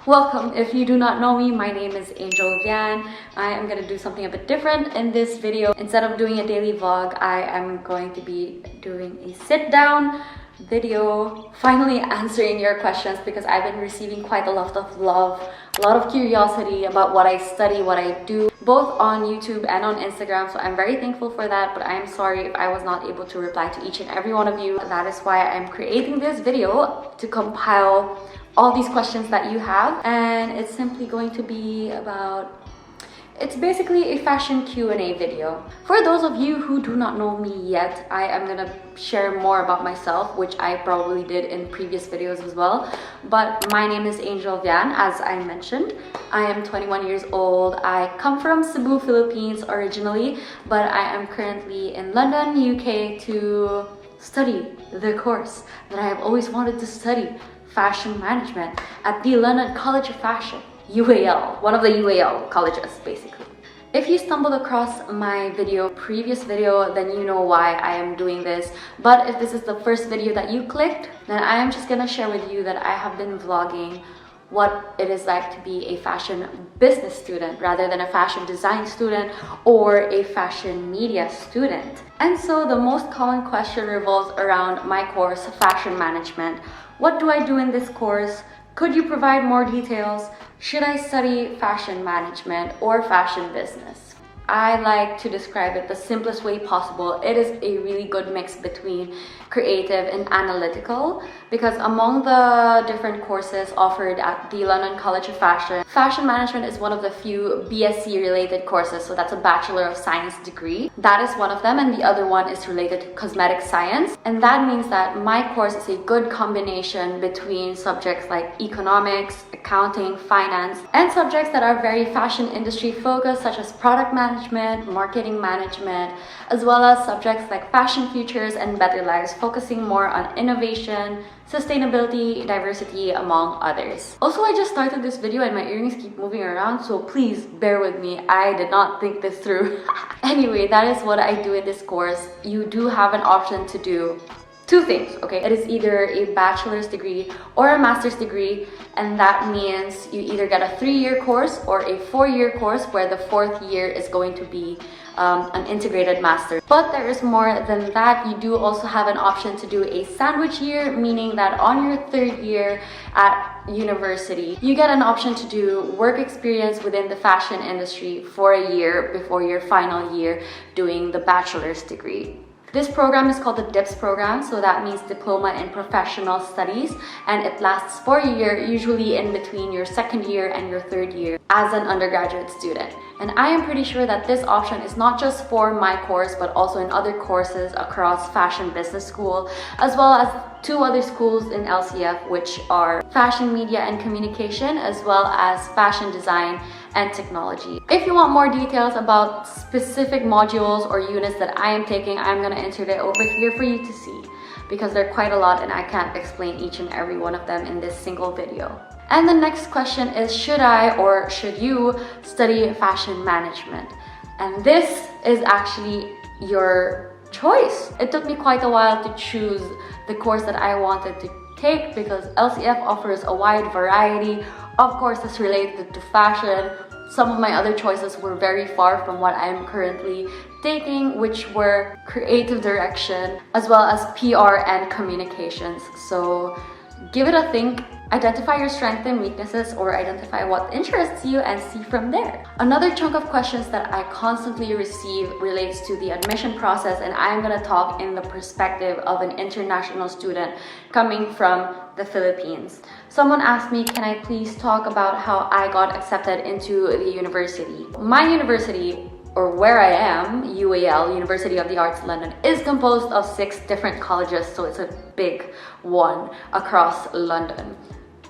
Welcome. If you do not know me, my name is Angel Vian. I am going to do something a bit different in this video. Instead of doing a daily vlog, I am going to be doing a sit down video, finally answering your questions, because I've been receiving quite a lot of love, a lot of curiosity about what I study, what I do, both on YouTube and on Instagram. So I'm very thankful for that, but I am sorry if I was not able to reply to each and every one of you. That is why I'm creating this video, to compile all these questions that you have, and it's simply going to be about, it's basically a fashion Q&A video. For those of you who do not know me yet, I am gonna share more about myself, which I probably did in previous videos as well. But my name is Angel Vian, as I mentioned. I am 21 years old. I come from Cebu, Philippines originally, but I am currently in London, UK to study the course that I have always wanted to study, fashion management, at the London College of Fashion, UAL, one of the UAL colleges basically. If you stumbled across my previous video, then you know why I am doing this. But if this is the first video that you clicked, then I am just gonna share with you that I have been vlogging what it is like to be a fashion business student rather than a fashion design student or a fashion media student. And so the most common question revolves around my course, fashion management. What do I do in this course? Could you provide more details? Should I study fashion management or fashion business? I like to describe it the simplest way possible. It is a really good mix between creative and analytical, because among the different courses offered at the London College of Fashion, fashion management is one of the few BSc related courses. So that's a Bachelor of Science degree. That is one of them, and the other one is related to cosmetic science. And that means that my course is a good combination between subjects like economics, accounting, finance, and subjects that are very fashion industry focused, such as product management, marketing management, as well as subjects like fashion futures and better lives, focusing more on innovation, sustainability, diversity, among others. Also, I just started this video and my earrings keep moving around, so please bear with me. I did not think this through. Anyway, that is what I do in this course. You do have an option to do two things, okay? It is either a bachelor's degree or a master's degree, and that means you either get a 3-year course or a 4-year course, where the 4th year is going to be an integrated master. But there is more than that. You do also have an option to do a sandwich year, meaning that on your 3rd year at university, you get an option to do work experience within the fashion industry for a year before your final year doing the bachelor's degree. This program is called the DIPS program, so that means Diploma in Professional Studies, and it lasts for a year, usually in between your 2nd year and your 3rd year as an undergraduate student. And I am pretty sure that this option is not just for my course, but also in other courses across Fashion Business School, as well as 2 other schools in LCF, which are Fashion Media and Communication, as well as Fashion Design and Technology. If you want more details about specific modules or units that I am taking, I'm gonna insert it over here for you to see, because there are quite a lot and I can't explain each and every one of them in this single video. And the next question is, should I or should you study fashion management? And this is actually your choice. It took me quite a while to choose the course that I wanted to take, because LCF offers a wide variety of courses related to fashion. Some of my other choices were very far from what I am currently taking, which were creative direction as well as PR and communications. So give it a think. Identify your strengths and weaknesses, or identify what interests you and see from there. Another chunk of questions that I constantly receive relates to the admission process, and I'm going to talk in the perspective of an international student coming from the Philippines. Someone asked me, can I please talk about how I got accepted into the university? My university, or where I am, UAL, University of the Arts London, is composed of 6 different colleges, so it's a big one across London.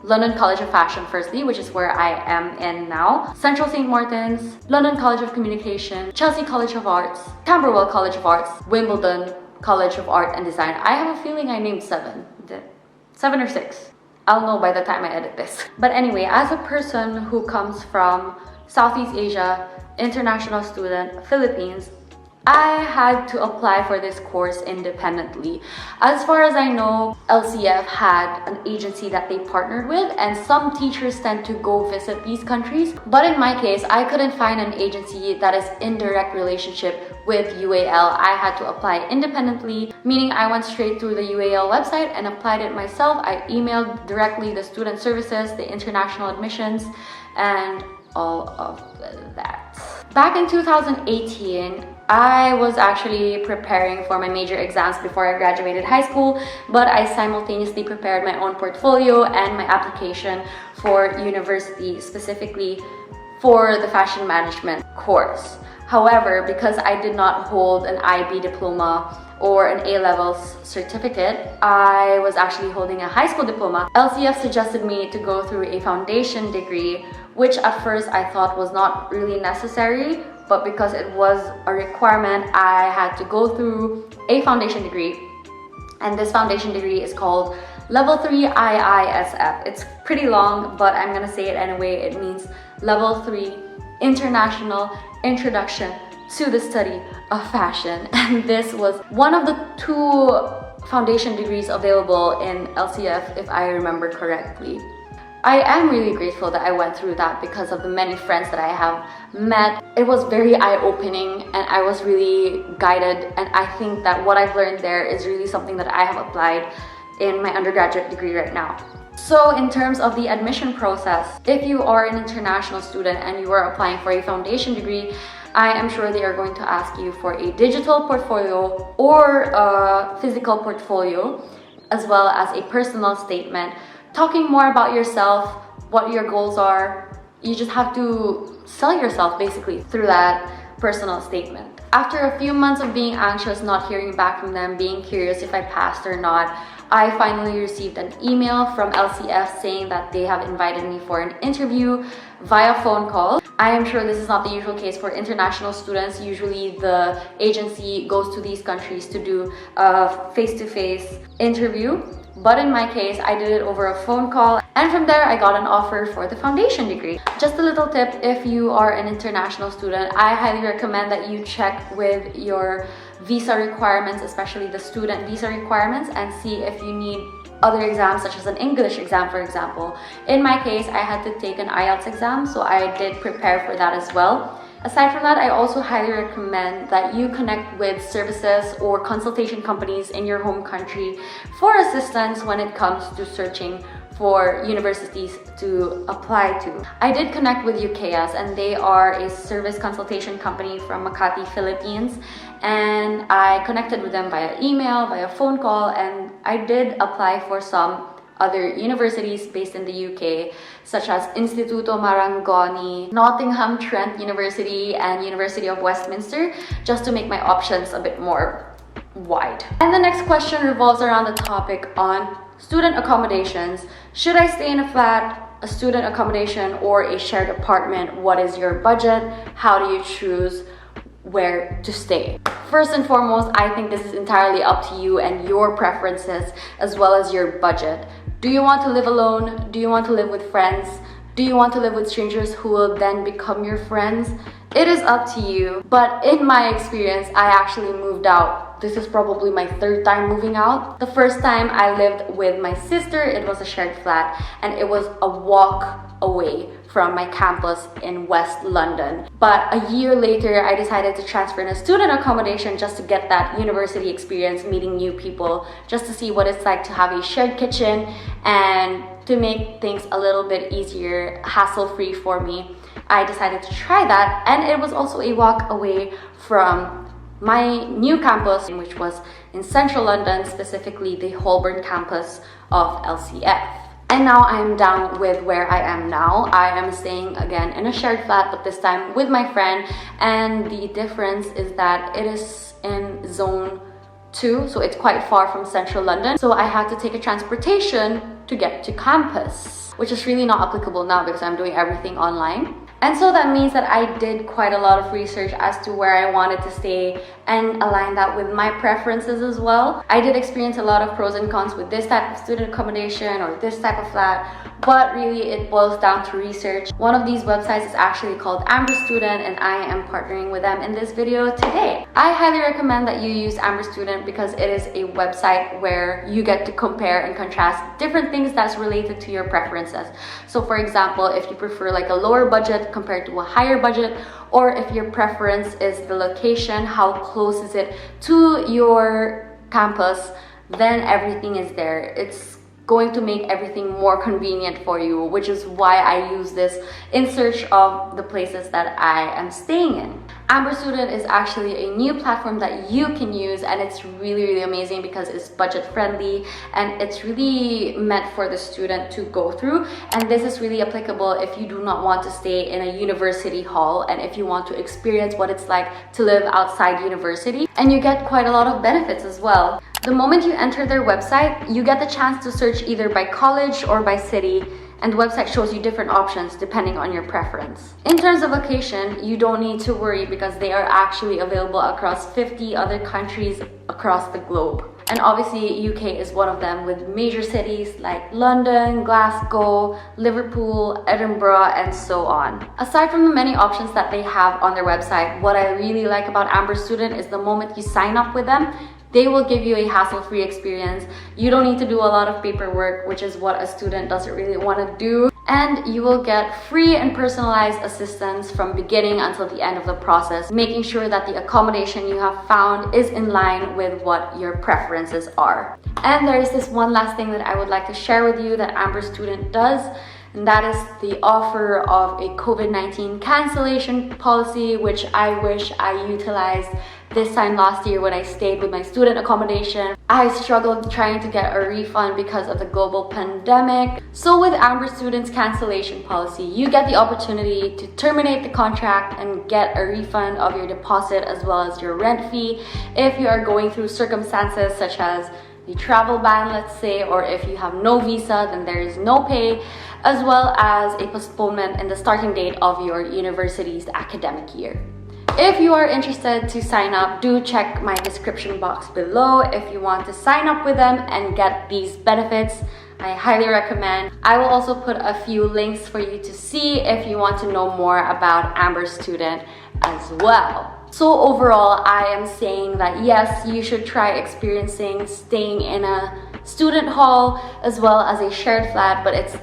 London College of Fashion firstly, which is where I am in now, Central St. Martin's, London College of Communication, Chelsea College of Arts, Camberwell College of Arts, Wimbledon College of Art and Design. I have a feeling I named 7 or 6. I'll know by the time I edit this. But anyway, as a person who comes from Southeast Asia, international student, Philippines, I had to apply for this course independently. As far as I know, LCF had an agency that they partnered with, and some teachers tend to go visit these countries. But in my case, I couldn't find an agency that is in direct relationship with UAL. I had to apply independently, meaning I went straight through the UAL website and applied it myself. I emailed directly the student services, the international admissions, and all of that. Back in 2018, I was actually preparing for my major exams before I graduated high school, but I simultaneously prepared my own portfolio and my application for university, specifically for the fashion management course. However, because I did not hold an IB diploma or an A-levels certificate, I was actually holding a high school diploma. LCF suggested me to go through a foundation degree, which at first I thought was not really necessary, but because it was a requirement, I had to go through a foundation degree. And this foundation degree is called Level 3 IISF. It's pretty long, but I'm gonna say it anyway. It means Level 3 International Introduction to the Study of Fashion. And this was one of the 2 foundation degrees available in LCF, if I remember correctly. I am really grateful that I went through that because of the many friends that I have met. It was very eye-opening and I was really guided, and I think that what I've learned there is really something that I have applied in my undergraduate degree right now. So in terms of the admission process, if you are an international student and you are applying for a foundation degree, I am sure they are going to ask you for a digital portfolio or a physical portfolio, as well as a personal statement talking more about yourself, what your goals are. You just have to sell yourself basically through that personal statement. After a few months of being anxious, not hearing back from them, being curious if I passed or not, I finally received an email from LCF saying that they have invited me for an interview via phone call. I am sure this is not the usual case for international students. Usually the agency goes to these countries to do a face-to-face interview. But in my case, I did it over a phone call, and from there I got an offer for the foundation degree. Just a little tip, if you are an international student, I highly recommend that you check with your visa requirements, especially the student visa requirements, and see if you need other exams such as an English exam, for example. In my case, I had to take an IELTS exam, so I did prepare for that as well. Aside from that, I also highly recommend that you connect with services or consultation companies in your home country for assistance when it comes to searching for universities to apply to. I did connect with UKS, and they are a service consultation company from Makati, Philippines, and I connected with them via email, via phone call, and I did apply for some other universities based in the UK, such as Instituto Marangoni, Nottingham Trent University, and University of Westminster, just to make my options a bit more wide. And the next question revolves around the topic on student accommodations. Should I stay in a flat, a student accommodation, or a shared apartment? What is your budget? How do you choose where to stay? First and foremost, I think this is entirely up to you and your preferences, as well as your budget. Do you want to live alone? Do you want to live with friends? Do you want to live with strangers who will then become your friends? It is up to you. But in my experience, I actually moved out. This is probably my 3rd time moving out. The first time I lived with my sister, it was a shared flat, and it was a walk away from my campus in West London. But a year later, I decided to transfer in a student accommodation just to get that university experience, meeting new people, just to see what it's like to have a shared kitchen and to make things a little bit easier, hassle-free for me. I decided to try that, and it was also a walk away from my new campus, which was in central London, specifically the Holborn campus of LCF. And now I'm down with where I am now. I am staying again in a shared flat, but this time with my friend, and the difference is that it is in zone 2, so it's quite far from central London. So I had to take a transportation to get to campus, which is really not applicable now because I'm doing everything online. And so that means that I did quite a lot of research as to where I wanted to stay and align that with my preferences as well. I did experience a lot of pros and cons with this type of student accommodation or this type of flat, but really it boils down to research. One of these websites is actually called Amber Student, and I am partnering with them in this video today. I highly recommend that you use Amber Student because it is a website where you get to compare and contrast different things that's related to your preferences. So for example, if you prefer like a lower budget compared to a higher budget, or if your preference is the location, how close is it to your campus, then everything is there. It's going to make everything more convenient for you, which is why I use this in search of the places that I am staying in. Amber Student is actually a new platform that you can use, and it's really amazing because it's budget friendly and it's really meant for the student to go through. And this is really applicable if you do not want to stay in a university hall and if you want to experience what it's like to live outside university, and you get quite a lot of benefits as well. The moment you enter their website, you get the chance to search either by college or by city, and the website shows you different options depending on your preference. In terms of location, you don't need to worry because they are actually available across 50 other countries across the globe. And obviously UK is one of them, with major cities like London, Glasgow, Liverpool, Edinburgh, and so on. Aside from the many options that they have on their website, what I really like about Amber Student is the moment you sign up with them, they will give you a hassle-free experience. You don't need to do a lot of paperwork, which is what a student doesn't really want to do. And you will get free and personalized assistance from beginning until the end of the process, making sure that the accommodation you have found is in line with what your preferences are. And there is this one last thing that I would like to share with you that Amber Student does, and that is the offer of a COVID-19 cancellation policy, which I wish I utilized this time last year when I stayed with my student accommodation. I struggled trying to get a refund because of the global pandemic. So with Amber Student's cancellation policy, you get the opportunity to terminate the contract and get a refund of your deposit as well as your rent fee if you are going through circumstances such as the travel ban, let's say, or if you have no visa, then there is no pay, as well as a postponement in the starting date of your university's academic year. If you are interested to sign up, do check my description box below if you want to sign up with them and get these benefits. I highly recommend. I will also put a few links for you to see if you want to know more about Amber Student as well. So overall, I am saying that yes, you should try experiencing staying in a student hall as well as a shared flat, but it's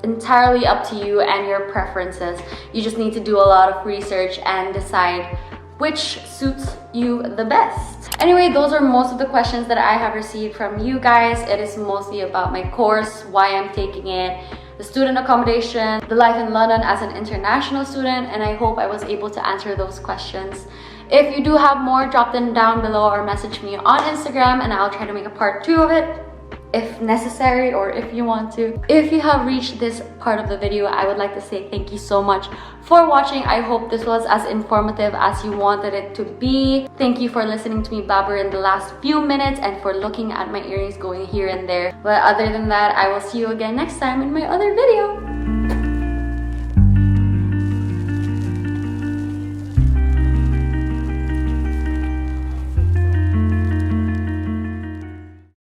entirely up to you and your preferences. You just need to do a lot of research and decide which suits you the best. Anyway, those are most of the questions that I have received from you guys. It is mostly about my course, why I'm taking it, the student accommodation, the life in London as an international student, and I hope I was able to answer those questions. If you do have more, drop them down below or message me on Instagram and I'll try to make a part 2 of it if necessary, or if you want to. If you have reached this part of the video, I would like to say thank you so much for watching. I hope this was as informative as you wanted it to be. Thank you for listening to me blabber in the last few minutes and for looking at my earrings going here and there. But other than that, I will see you again next time in my other video.